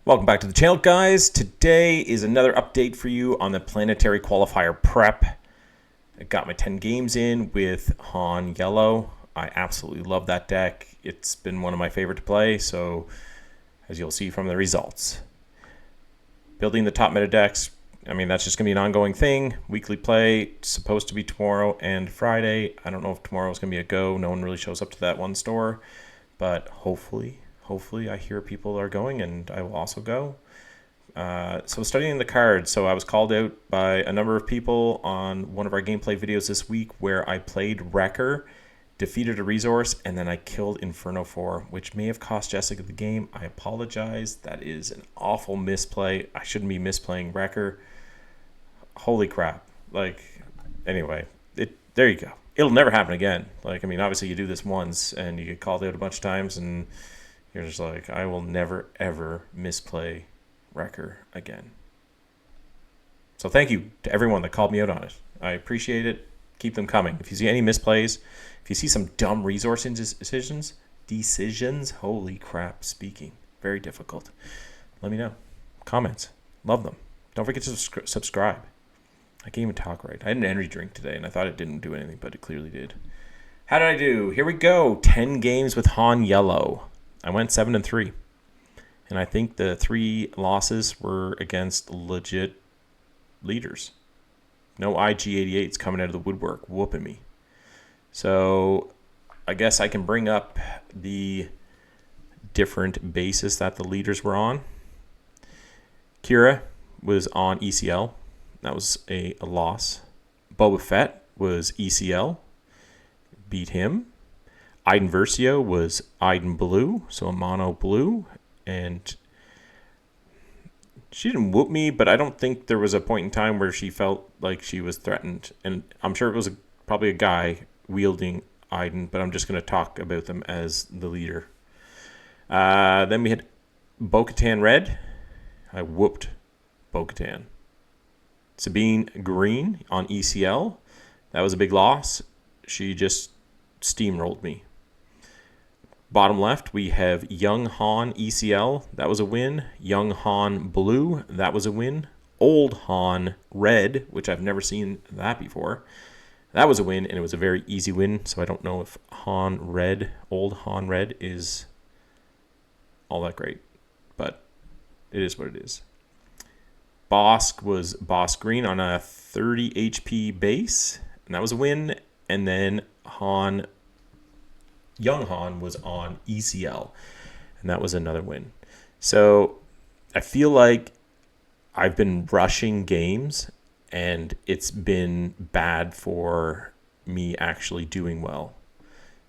Welcome back to the channel, guys. Today is another update for you on the Planetary Qualifier prep. I got my 10 games in with Han Yellow. I absolutely love that deck. It's been one of my favorite to play, so as you'll see from the results. Building the top meta decks, that's just going to be an ongoing thing. Weekly play, supposed to be tomorrow and Friday. I don't know if tomorrow is going to be a go. No one really shows up to that one store, but hopefully I hear people are going and I will also go. So studying the cards. So I was called out by a number of people on one of our gameplay videos this week where I played Wrecker, defeated a resource, and then I killed Inferno 4, which may have cost Jessica the game. I apologize. That is an awful misplay. I shouldn't be misplaying Wrecker. Holy crap. Anyway, there you go. It'll never happen again. Obviously you do this once and you get called out a bunch of times and you're just like, I will never, ever misplay Wrecker again. So thank you to everyone that called me out on it. I appreciate it. Keep them coming. If you see any misplays, if you see some dumb resource decisions, holy crap, speaking. Very difficult. Let me know. Comments. Love them. Don't forget to subscribe. I can't even talk right. I had an energy drink today, and I thought it didn't do anything, but it clearly did. How did I do? Here we go. 10 games with Han Yellow. I went 7-3, and I think the 3 losses were against legit leaders. No IG-88s coming out of the woodwork whooping me. So I guess I can bring up the different bases that the leaders were on. Kira was on ECL. That was a loss. Boba Fett was ECL. Beat him. Iden Versio was Iden Blue, so a mono blue, and she didn't whoop me, but I don't think there was a point in time where she felt like she was threatened, and I'm sure it was probably a guy wielding Iden, but I'm just going to talk about them as the leader. Then we had Bo-Katan Red. I whooped Bo-Katan. Sabine Green on ECL. That was a big loss. She just steamrolled me. Bottom left, we have Young Han ECL. That was a win. Young Han Blue. That was a win. Old Han Red, which I've never seen that before. That was a win, and it was a very easy win. So I don't know if Han Red, Old Han Red, is all that great. But it is what it is. Bosk was Bosk Green on a 30 HP base, and that was a win. And then Young Han was on ECL, and that was another win. So I feel like I've been rushing games, and it's been bad for me actually doing well.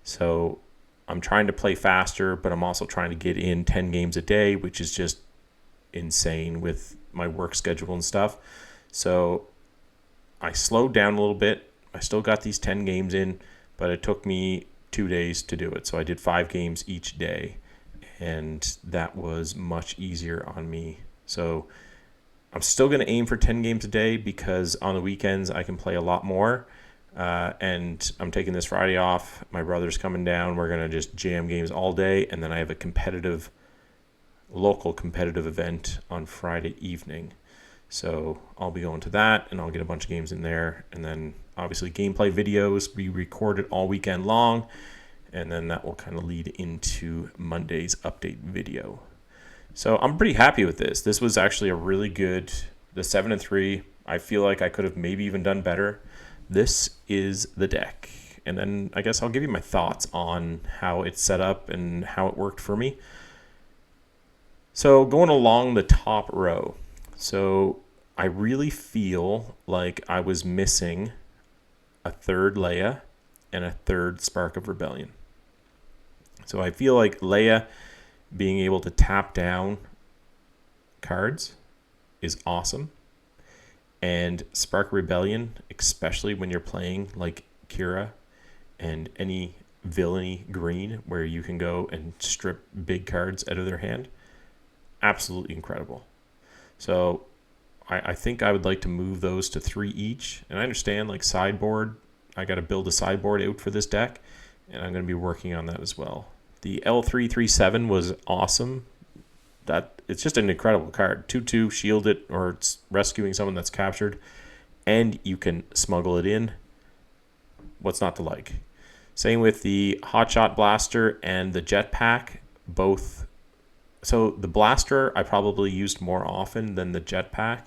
So I'm trying to play faster, but I'm also trying to get in 10 games a day, which is just insane with my work schedule and stuff. So I slowed down a little bit. I still got these 10 games in, but it took me 2 days to do it. So I did 5 games each day, and that was much easier on me. So I'm still going to aim for 10 games a day because on the weekends I can play a lot more. And I'm taking this Friday off. My brother's coming down. We're going to just jam games all day. And then I have a local competitive event on Friday evening. So I'll be going to that, and I'll get a bunch of games in there. And then obviously gameplay videos be recorded all weekend long, and then that will kind of lead into Monday's update video. So I'm pretty happy with this. This was actually a really good, the 7-3. I feel like I could have maybe even done better. This is the deck. And then I guess I'll give you my thoughts on how it's set up and how it worked for me. So going along the top row. So I really feel like I was missing a third Leia and a third Spark of Rebellion. So I feel like Leia being able to tap down cards is awesome. And Spark of Rebellion, especially when you're playing like Kira and any villainy green where you can go and strip big cards out of their hand, absolutely incredible. So I think I would like to move those to 3 each. And I understand like sideboard, I got to build a sideboard out for this deck, and I'm going to be working on that as well. The L337 was awesome. that it's just an incredible card. 2/2, shield it, or it's rescuing someone that's captured, and you can smuggle it in. What's not to like? Same with the Hotshot Blaster and the Jetpack, both. So the Blaster I probably used more often than the Jetpack,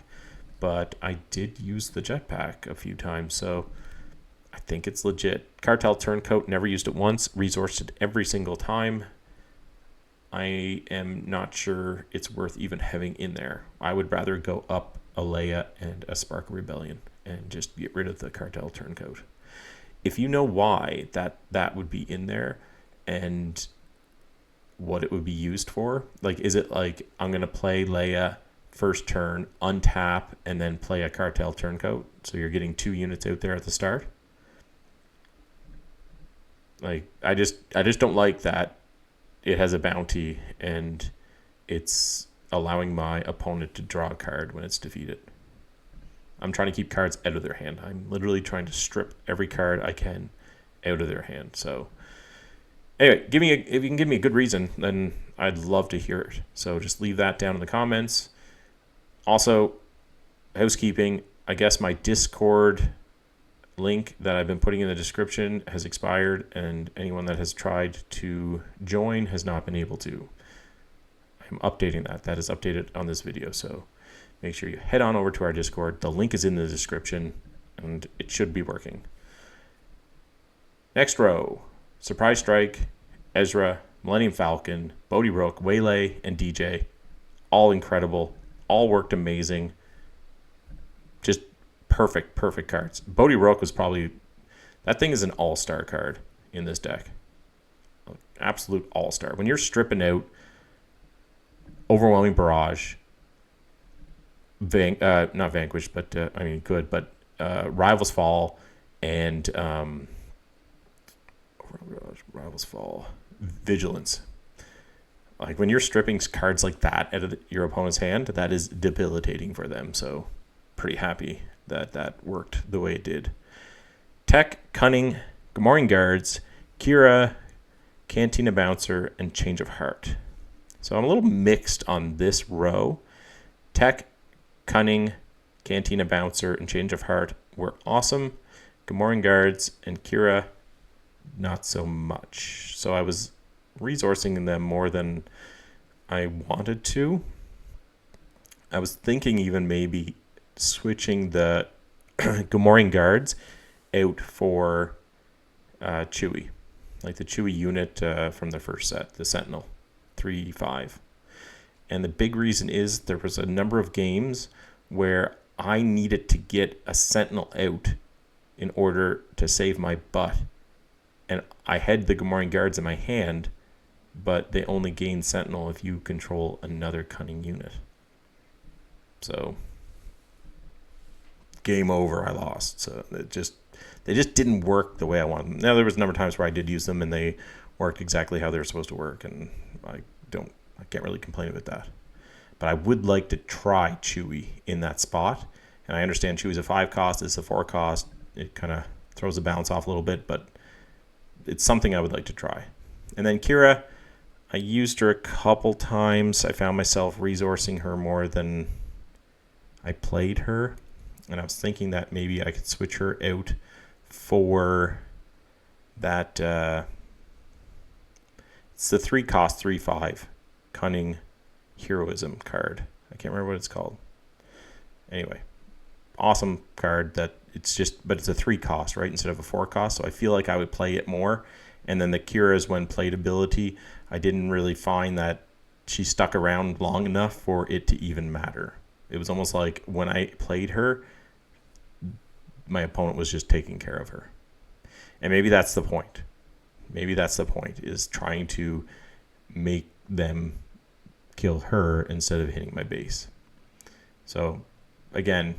but I did use the Jetpack a few times, so I think it's legit. Cartel Turncoat, never used it once, resourced it every single time. I am not sure it's worth even having in there. I would rather go up a Leia and a Spark of Rebellion and just get rid of the Cartel Turncoat. If you know why that would be in there and what it would be used for, like, is it like I'm going to play Leia first turn, untap, and then play a Cartel Turncoat, so you're getting 2 units out there at the start? Like, I just don't like that it has a bounty and it's allowing my opponent to draw a card when it's defeated. I'm trying to keep cards out of their hand. I'm literally trying to strip every card I can out of their hand. So anyway, if you can give me a good reason, then I'd love to hear it. So just leave that down in the comments. Also, housekeeping, I guess my Discord link that I've been putting in the description has expired, and anyone that has tried to join has not been able to. I'm updating that. That is updated on this video, so make sure you head on over to our Discord. The link is in the description, and it should be working. Next row, Surprise Strike, Ezra, Millennium Falcon, Bodhi Rook, Waylay, and DJ. All incredible. All worked amazing. Just perfect cards. Bodhi Rook was probably... That thing is an all-star card in this deck. Absolute all-star. When you're stripping out Overwhelming Barrage, not Vanquish, but I mean good, but Rivals Fall and Rivals Fall, Vigilance. Like, when you're stripping cards like that out of your opponent's hand, that is debilitating for them. So pretty happy that worked the way it did. Tech, Cunning, Gamorrean Guards, Kira, Cantina Bouncer, and Change of Heart. So I'm a little mixed on this row. Tech, Cunning, Cantina Bouncer, and Change of Heart were awesome. Gamorrean Guards and Kira, not so much. So I was resourcing them more than I wanted to. I was thinking even maybe switching the Gamorrean Guards out for Chewie. Like the Chewie unit from the first set, the Sentinel 3-5. And the big reason is there was a number of games where I needed to get a Sentinel out in order to save my butt. And I had the Gamorrean Guards in my hand, but they only gain Sentinel if you control another Cunning unit. So game over, I lost. So they just didn't work the way I wanted them. Now, there was a number of times where I did use them and they worked exactly how they were supposed to work, and I can't really complain about that. But I would like to try Chewie in that spot. And I understand Chewie's a 5 cost, it's a 4 cost. It kind of throws the balance off a little bit, but it's something I would like to try. And then Kira, I used her a couple times. I found myself resourcing her more than I played her. And I was thinking that maybe I could switch her out for that. It's the 3 cost 3/5 Cunning Heroism card. I can't remember what it's called. Anyway, awesome card that but it's a 3 cost, right, instead of a 4 cost. So I feel like I would play it more. And then the Kira's, when played ability, I didn't really find that she stuck around long enough for it to even matter. It was almost like when I played her, my opponent was just taking care of her. And maybe that's the point. Maybe that's the point, is trying to make them kill her instead of hitting my base. So, again,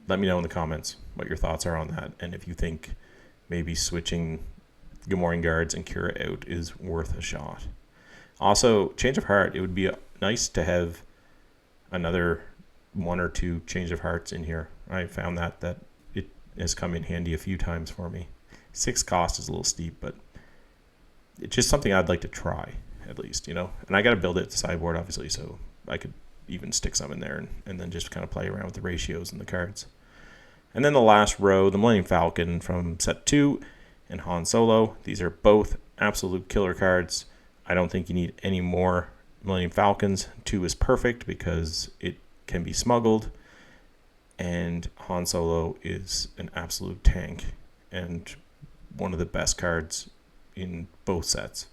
let me know in the comments what your thoughts are on that, and if you think maybe switching Gamorrean Guards and Kira out is worth a shot. Also, Change of Heart, it would be nice to have another 1 or 2 Change of Hearts in here. I found that it has come in handy a few times for me. 6 cost is a little steep, but it's just something I'd like to try. at least, And I got to build it to sideboard, obviously, so I could even stick some in there and then just kind of play around with the ratios and the cards. And then the last row, the Millennium Falcon from set 2 and Han Solo. These are both absolute killer cards. I don't think you need any more Millennium Falcons. 2 is perfect because it can be smuggled. And Han Solo is an absolute tank and one of the best cards in both sets.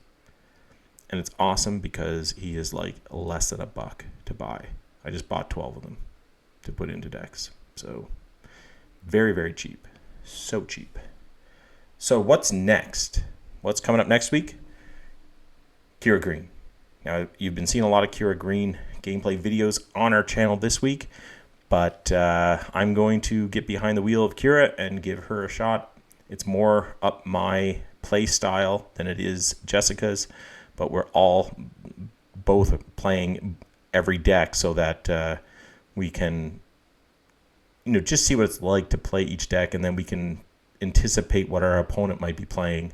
And it's awesome because he is like less than $1 to buy. I just bought 12 of them to put into decks. So very, very cheap. So cheap. So what's next? What's coming up next week? Kira Green. Now, you've been seeing a lot of Kira Green gameplay videos on our channel this week, but I'm going to get behind the wheel of Kira and give her a shot. It's more up my play style than it is Jessica's, but we're all both playing every deck so that we can just see what it's like to play each deck, and then we can anticipate what our opponent might be playing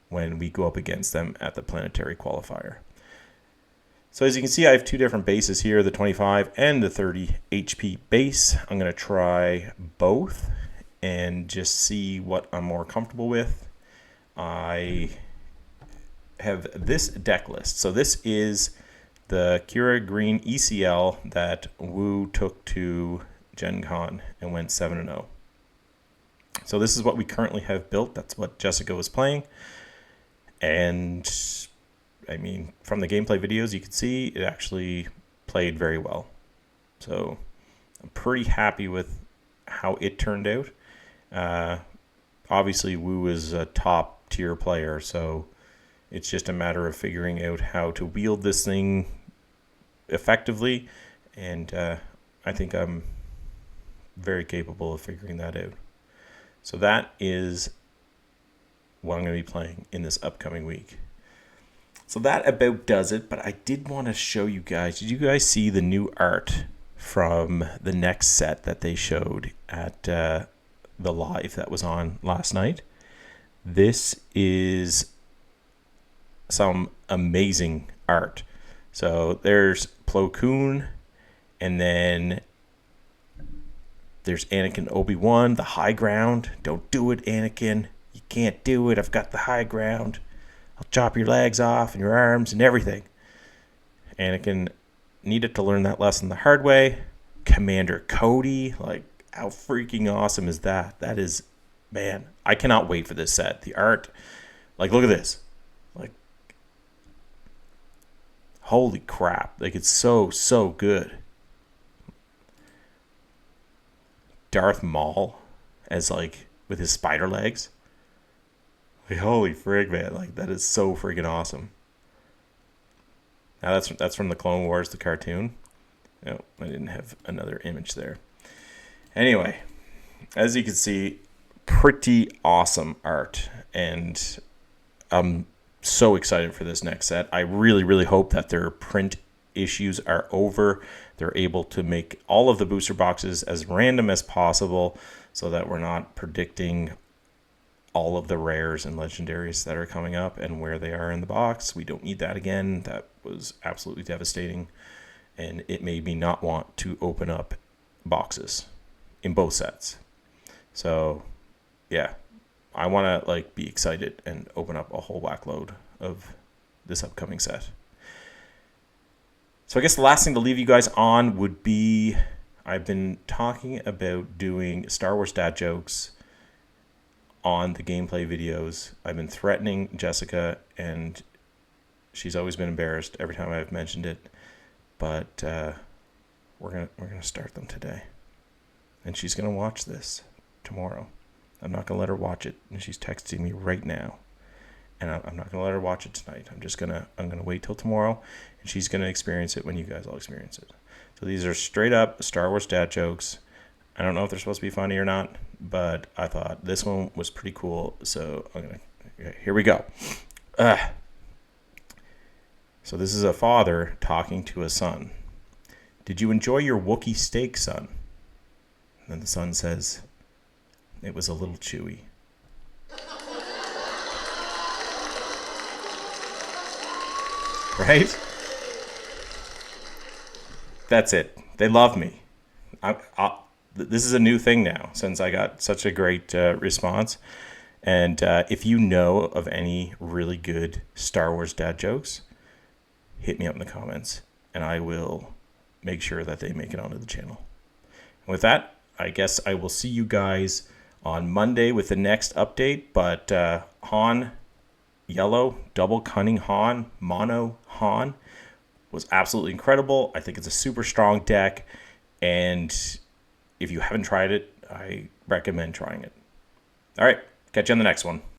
when we go up against them at the Planetary Qualifier. So as you can see, I have 2 different bases here, the 25 and the 30 HP base. I'm going to try both and just see what I'm more comfortable with. I have this deck list. So this is the Kira Green ECL that Wu took to Gen Con and went 7-0. So this is what we currently have built. That's what Jessica was playing. And I mean, from the gameplay videos, you can see it actually played very well. So I'm pretty happy with how it turned out. Obviously, Wu is a top tier player, so it's just a matter of figuring out how to wield this thing effectively. And I think I'm very capable of figuring that out. So that is what I'm going to be playing in this upcoming week. So that about does it, but I did want to show you guys. Did you guys see the new art from the next set that they showed at the live that was on last night? This is some amazing art. So there's Plo Koon, and then there's Anakin Obi-Wan, the high ground. Don't do it, Anakin. You can't do it. I've got the high ground. I'll chop your legs off and your arms and everything. Anakin needed to learn that lesson the hard way. Commander Cody, like, how freaking awesome is that? That is, man, I cannot wait for this set. The art, like, look at this. Like, holy crap. Like, it's so, so good. Darth Maul as, like, with his spider legs. Like, holy frig, man. Like, that is so freaking awesome. Now, that's from the Clone Wars, the cartoon. No, I didn't have another image there. Anyway, as you can see, pretty awesome art. And I'm so excited for this next set. I really, really hope that their print issues are over. They're able to make all of the booster boxes as random as possible so that we're not predicting all of the rares and legendaries that are coming up and where they are in the box. We don't need that again. That was absolutely devastating, and it made me not want to open up boxes in both sets. So yeah, I want to be excited and open up a whole whack load of this upcoming set. So I guess the last thing to leave you guys on would be, I've been talking about doing Star Wars dad jokes on the gameplay videos. I've been threatening Jessica, and she's always been embarrassed every time I've mentioned it. But we're gonna start them today, and she's gonna watch this tomorrow. I'm not gonna let her watch it, and she's texting me right now. And I'm not gonna let her watch it tonight. I'm gonna wait till tomorrow, and she's gonna experience it when you guys all experience it. So these are straight up Star Wars dad jokes. I don't know if they're supposed to be funny or not, but I thought this one was pretty cool. So here we go. So this is a father talking to a son. Did you enjoy your Wookiee steak, son? And then the son says, it was a little chewy. right? That's it. They love me. This is a new thing now since I got such a great response. And if you know of any really good Star Wars dad jokes, hit me up in the comments, and I will make sure that they make it onto the channel. And with that, I guess I will see you guys on Monday with the next update. But Han, Yellow, Double Cunning Han, Mono Han was absolutely incredible. I think it's a super strong deck, and if you haven't tried it, I recommend trying it. All right, catch you on the next one.